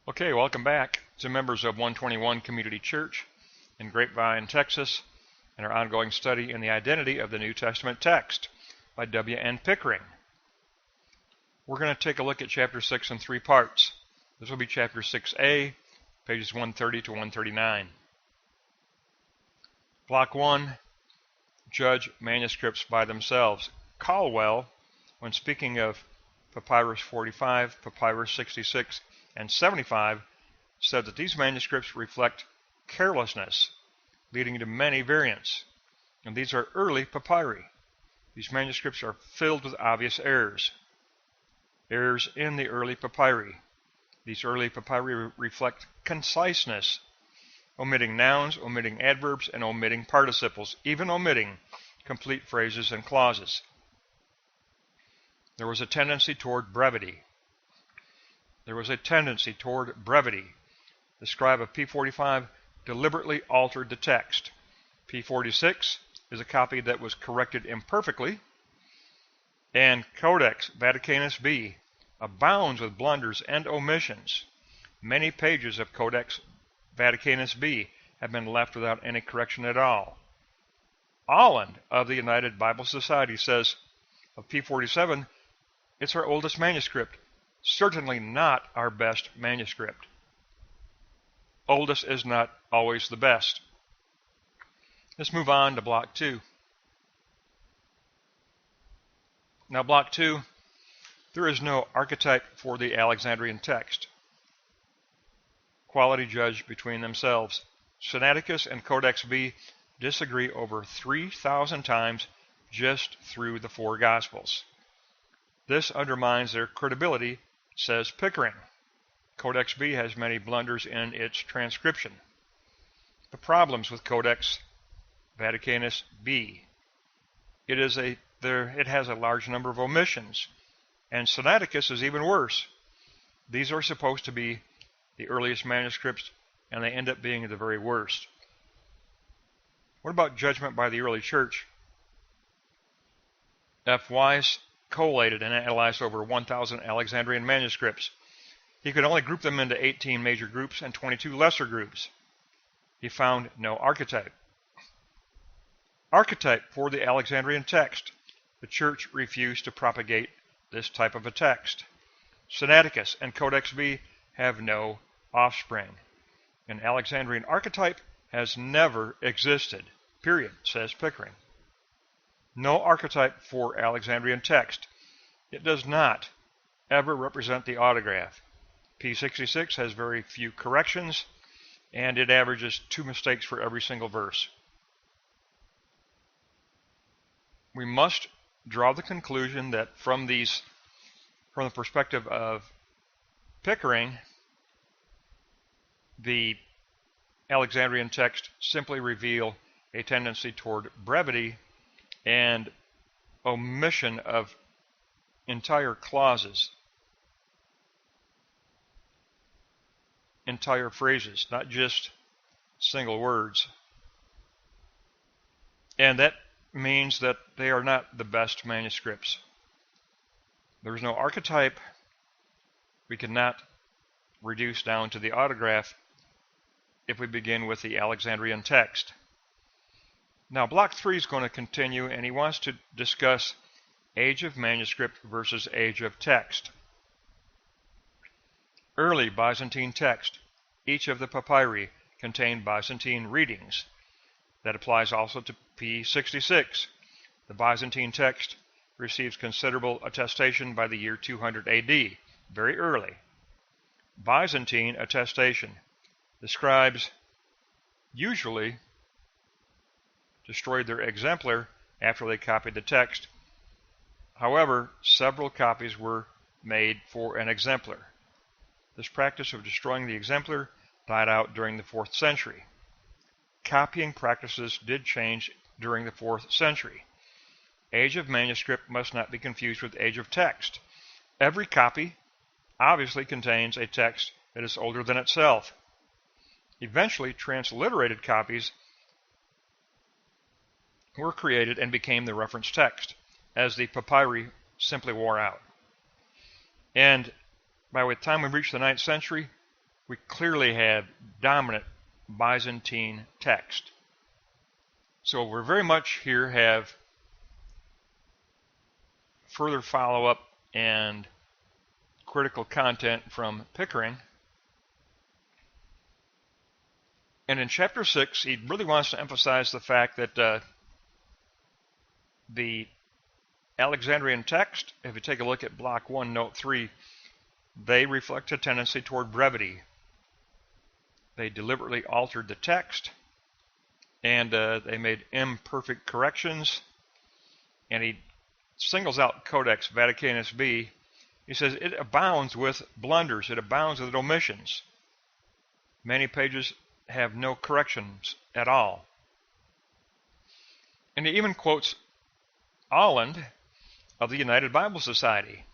Okay, welcome back to members of 121 Community Church in Grapevine, Texas, and our ongoing study in the identity of the New Testament text by W.N. Pickering. We're going to take a look at chapter 6 in three parts. This will be chapter 6a, pages 130 to 139. Block 1, judge manuscripts by themselves. Caldwell, when speaking of Papyrus 45, Papyrus 66, and 75, said that these manuscripts reflect carelessness, leading to many variants. And these are early papyri. These manuscripts are filled with obvious errors. Errors in the early papyri. These early papyri reflect conciseness, omitting nouns, omitting adverbs, and omitting participles, even omitting complete phrases and clauses. There was a tendency toward brevity. The scribe of P45 deliberately altered the text. P46 is a copy that was corrected imperfectly, and Codex Vaticanus B abounds with blunders and omissions. Many pages of Codex Vaticanus B have been left without any correction at all. Alland of the United Bible Society says of P47, it's our oldest manuscript. Certainly not our best manuscript. Oldest is not always the best. Let's move on to Block 2. Now, Block 2, there is no archetype for the Alexandrian text. Quality judged between themselves. Sinaiticus and Codex B disagree over 3,000 times just through the four Gospels. This undermines their credibility, says Pickering. Codex B has many blunders in its transcription. The problems with Codex Vaticanus B. It has a large number of omissions, and Sinaiticus is even worse. These are supposed to be the earliest manuscripts, and they end up being the very worst. What about judgment by the early church? F. Wise collated and analyzed over 1,000 Alexandrian manuscripts. He could only group them into 18 major groups and 22 lesser groups. He found no archetype. Archetype for the Alexandrian text. The church refused to propagate this type of a text. Sinaiticus and Codex B have no offspring. An Alexandrian archetype has never existed, period, says Pickering. No archetype for Alexandrian text. It does not ever represent the autograph. P66 has very few corrections, and it averages 2 mistakes for every single verse. We must draw the conclusion that from the perspective of Pickering, the Alexandrian text simply reveal a tendency toward brevity and omission of entire clauses, entire phrases, not just single words. And that means that they are not the best manuscripts. There's no archetype. We cannot reduce down to the autograph if we begin with the Alexandrian text. Now, Block 3 is going to continue, and he wants to discuss age of manuscript versus age of text. Early Byzantine text. Each of the papyri contained Byzantine readings. That applies also to P66. The Byzantine text receives considerable attestation by the year 200 AD, very early. Byzantine attestation. The scribes usually destroyed their exemplar after they copied the text. However, several copies were made for an exemplar. This practice of destroying the exemplar died out during the 4th century. Copying practices did change during the 4th century. Age of manuscript must not be confused with age of text. Every copy obviously contains a text that is older than itself. Eventually, transliterated copies were created and became the reference text, as the papyri simply wore out. And by the time we reached the 9th century, we clearly have dominant Byzantine text. So we're very much here have further follow-up and critical content from Pickering. And in chapter 6, he really wants to emphasize the fact that the Alexandrian text, if you take a look at block 1, note 3, they reflect a tendency toward brevity. They deliberately altered the text, and they made imperfect corrections, and he singles out Codex Vaticanus B. He says it abounds with blunders, it abounds with omissions. Many pages have no corrections at all. And he even quotes Holland of the United Bible Society.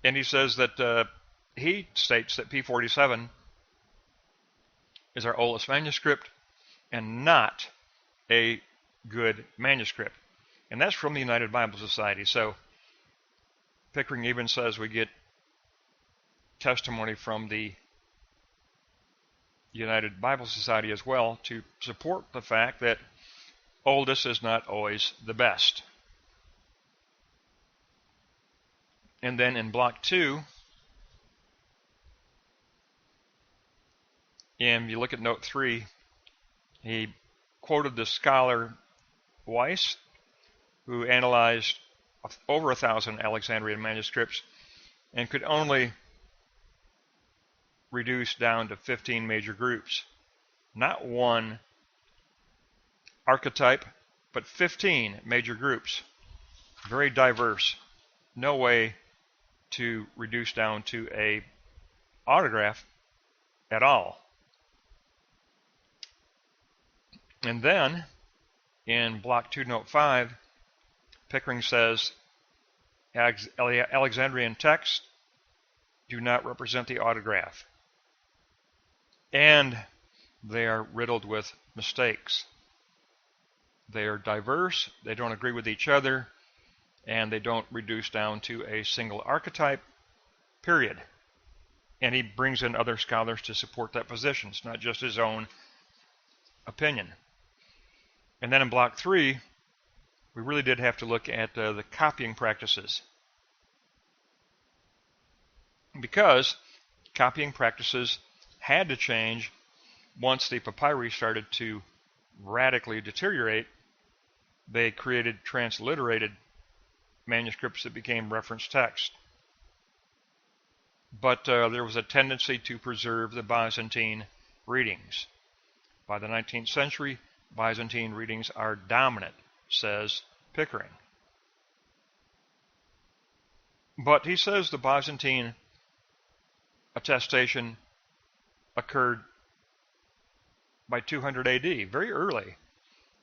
And he says that he states that P47 is our oldest manuscript and not a good manuscript. And that's from the United Bible Society. So Pickering even says we get testimony from the United Bible Society as well to support the fact that oldest is not always the best. And then in block 2, and you look at note 3, he quoted the scholar Weiss, who analyzed over 1,000 Alexandrian manuscripts and could only reduce down to 15 major groups. Not one archetype, but 15 major groups. Very diverse. No way to reduce down to a autograph at all. And then in block 2, note 5, Pickering says Alexandrian texts do not represent the autograph, and they are riddled with mistakes. They are diverse, they don't agree with each other, and they don't reduce down to a single archetype, period. And he brings in other scholars to support that position. It's not just his own opinion. And then in block 3, we really did have to look at the copying practices, because copying practices had to change once the papyri started to radically deteriorate. They created transliterated manuscripts that became reference text. But there was a tendency to preserve the Byzantine readings. By the 19th century, Byzantine readings are dominant, says Pickering. But he says the Byzantine attestation occurred by 200 AD, very early.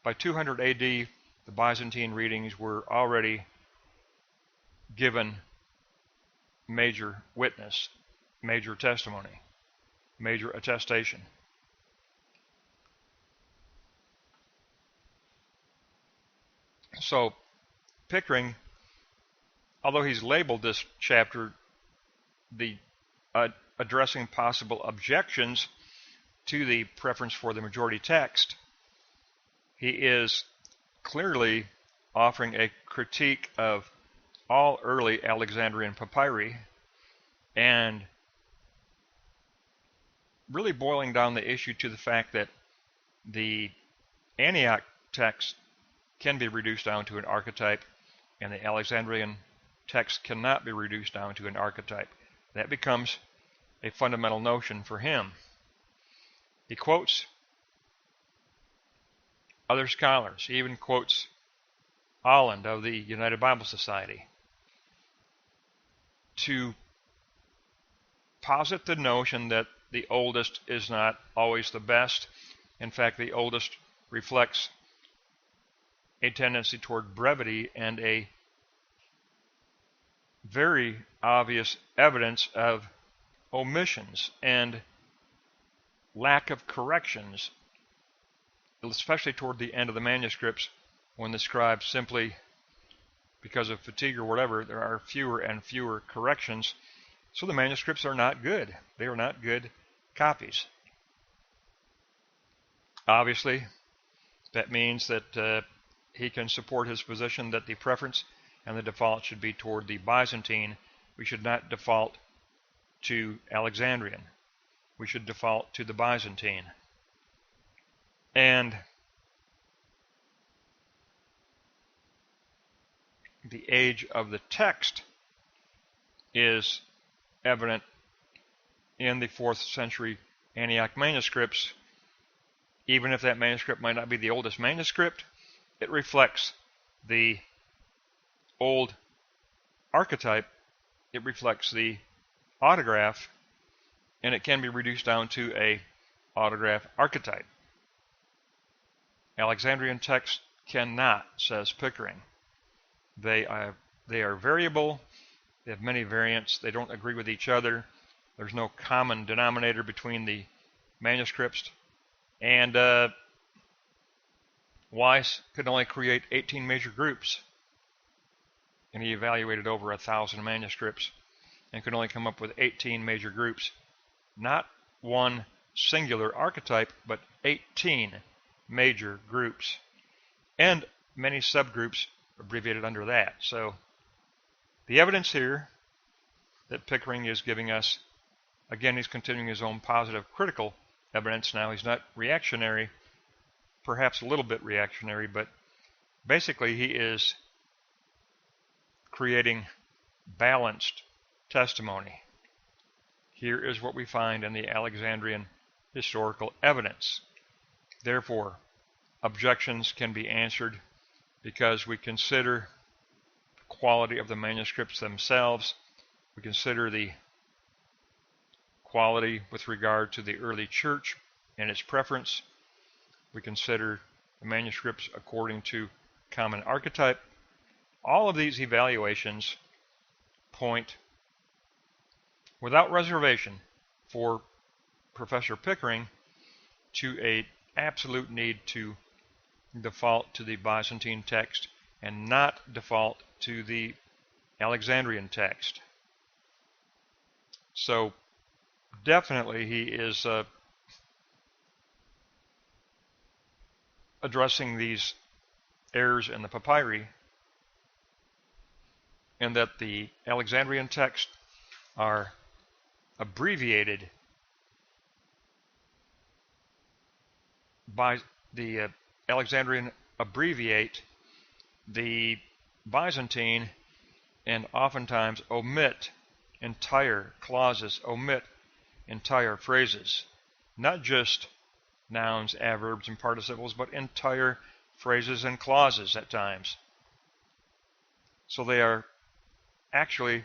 By 200 AD, the Byzantine readings were already given major witness, major testimony, major attestation. So Pickering, although he's labeled this chapter the addressing possible objections to the preference for the majority text, he is clearly offering a critique of all early Alexandrian papyri and really boiling down the issue to the fact that the Antioch text can be reduced down to an archetype and the Alexandrian text cannot be reduced down to an archetype. That becomes a fundamental notion for him. He quotes other scholars. He even quotes Holland of the United Bible Society to posit the notion that the oldest is not always the best. In fact, the oldest reflects a tendency toward brevity and a very obvious evidence of omissions and lack of corrections, especially toward the end of the manuscripts when the scribes simply, because of fatigue or whatever, there are fewer and fewer corrections, So the manuscripts are not good. They are not good copies. Obviously, that means that he can support his position that the preference and the default should be toward the Byzantine. We should not default to Alexandrian. We should default to the Byzantine. And the age of the text is evident in the 4th century Antioch manuscripts. Even if that manuscript might not be the oldest manuscript, it reflects the old archetype, it reflects the autograph, and it can be reduced down to a autograph archetype. Alexandrian texts cannot, says Pickering. They are variable, they have many variants, they don't agree with each other, there's no common denominator between the manuscripts, and Weiss could only create 18 major groups, and he evaluated over 1,000 manuscripts and could only come up with 18 major groups. Not one singular archetype, but 18 major groups, and many subgroups abbreviated under that. So the evidence here that Pickering is giving us, again, he's continuing his own positive critical evidence now. He's not reactionary, perhaps a little bit reactionary, but basically he is creating balanced testimony. Here is what we find in the Alexandrian historical evidence. Therefore, objections can be answered because we consider the quality of the manuscripts themselves. We consider the quality with regard to the early church and its preference. We consider the manuscripts according to common archetype. All of these evaluations point without reservation for Professor Pickering to an absolute need to default to the Byzantine text and not default to the Alexandrian text. So definitely he is addressing these errors in the papyri, and that the Alexandrian texts are abbreviated by the Alexandrian abbreviate the Byzantine and oftentimes omit entire clauses, omit entire phrases, not just nouns, adverbs, and participles, but entire phrases and clauses at times. So they are actually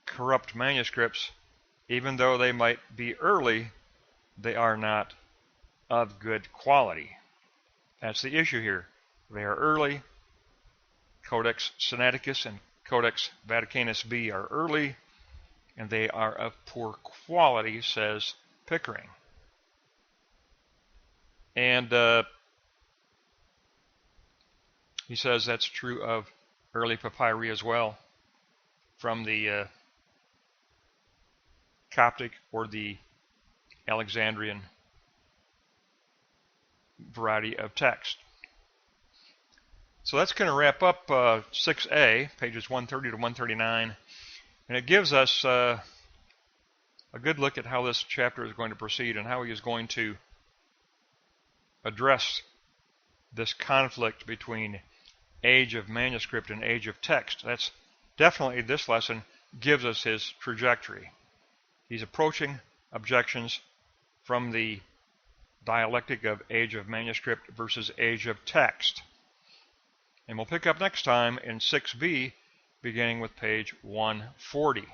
corrupt manuscripts. Even though they might be early, they are not of good quality. That's the issue here. They are early. Codex Sinaiticus and Codex Vaticanus B are early, and they are of poor quality, says Pickering. And he says that's true of early papyri as well, from the Coptic or the Alexandrian variety of text. So that's going to wrap up 6a, pages 130 to 139, and it gives us a good look at how this chapter is going to proceed and how he is going to address this conflict between age of manuscript and age of text. That's definitely, this lesson gives us his trajectory. He's approaching objections from the dialectic of age of manuscript versus age of text. And we'll pick up next time in 6b, beginning with page 140.